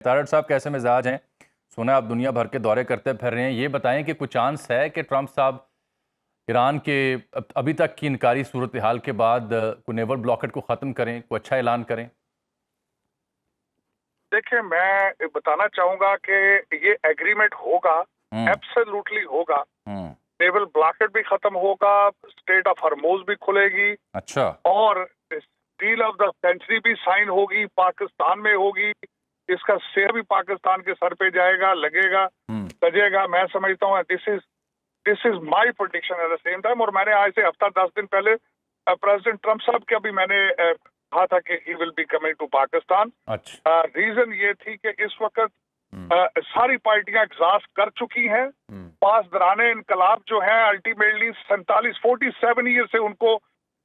तारड़ साहब कैसे मिजाज हैं? सुना आप दुनिया भर के दौरे करते फिर रहे हैं। ये बताएं कि कुछ चांस है कि ट्रंप साहब ईरान के अभी तक की इनकारी सूरत हाल के बाद कोई नेवल ब्लॉकेट को ख़त्म करें, कोई अच्छा ऐलान करें? देखिए, मैं बताना चाहूंगा कि ये एग्रीमेंट होगा, एब्सोल्युटली होगा। नेवल ब्लॉकेट भी खत्म होगा, स्टेट ऑफ हरमोज भी खुलेगी। अच्छा। और डील ऑफ द सेंचुरी भी साइन होगी, पाकिस्तान में होगी। इसका शेयर भी पाकिस्तान के सर पे जाएगा, लगेगा, सजेगा। मैं समझता हूँ this is my prediction at the same time. और मैंने आज से हफ्ता 10 दिन पहले प्रेसिडेंट ट्रंप साहब का भी मैंने कहा था कि he will be coming to Pakistan. अच्छा। रीजन ये थी कि इस वक्त सारी पार्टियां एग्जॉस्ट कर चुकी हैं। पास दौराने इनकलाब जो है अल्टीमेटली 47 ईयर से उनको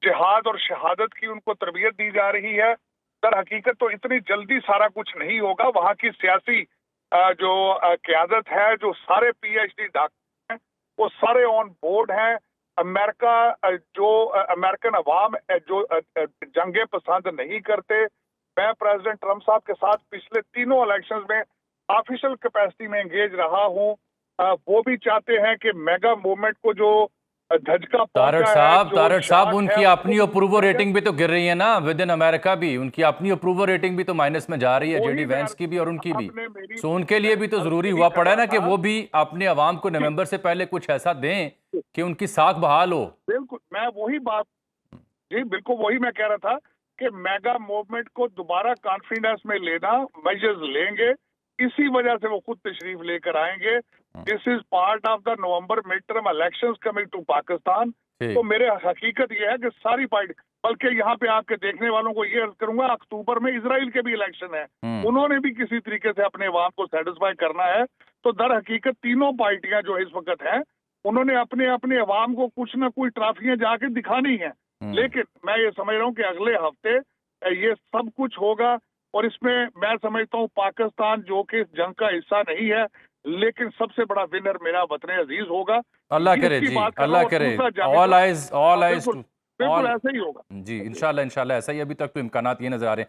जिहाद और शहादत की उनको तरबियत दी जा रही है। दर हकीकत तो इतनी जल्दी सारा कुछ नहीं होगा। वहां की सियासी जो क्यादत है, जो सारे पीएचडी डॉक्टर हैं, वो सारे ऑन बोर्ड हैं। अमेरिका जो अमेरिकन अवाम जो जंगे पसंद नहीं करते। मैं प्रेसिडेंट ट्रंप साहब के साथ पिछले तीनों इलेक्शंस में ऑफिशियल कैपेसिटी में एंगेज रहा हूं। वो भी चाहते हैं कि मेगा मूवमेंट को जो धचका तारड़ साहब उनकी अपनी अप्रूवल है, रेटिंग भी तो गिर रही है ना, विद इन अमेरिका भी उनकी अपनी अप्रूवल रेटिंग भी तो माइनस में जा रही है, जेडी वैंस की भी और उनकी भी। सो उनके लिए भी तो जरूरी हुआ पड़ा है ना कि वो भी अपने अवाम को नवंबर से पहले कुछ ऐसा दें कि उनकी साख बहाल हो। बिल्कुल, मैं वही बात, जी बिल्कुल वही मैं कह रहा था कि मेगा मूवमेंट को दोबारा कॉन्फिडेंस में लेना, मेजर्स लेंगे। इसी वजह से वो खुद तशरीफ लेकर आएंगे। This is part of the November mid term elections coming to Pakistan. तो मेरे हकीकत ये है कि सारी पार्टी, बल्कि यहाँ पे आपके देखने वालों को ये अर्ज करूंगा, अक्टूबर में इजराइल के भी इलेक्शन है, उन्होंने भी किसी तरीके से अपने अवाम को सेटिस्फाई करना है। तो दर हकीकत तीनों पार्टियां जो इस वक्त हैं, उन्होंने अपने अपने अवाम को कुछ ना कुछ ट्रॉफियां जाके दिखानी है। लेकिन मैं ये समझ रहा हूँ कि अगले हफ्ते ये सब कुछ होगा। और इसमें मैं समझता हूँ पाकिस्तान जो कि इस जंग का हिस्सा नहीं है, लेकिन सबसे बड़ा विनर मेरा वतन अजीज होगा। अल्लाह करे जी, अल्लाह करे। ऑल आइज बिल्कुल ऐसा ही होगा जी, इंशाल्लाह इंशाल्लाह ऐसा ही। अभी तक तो इम्कानात ये नजर आ रहे हैं।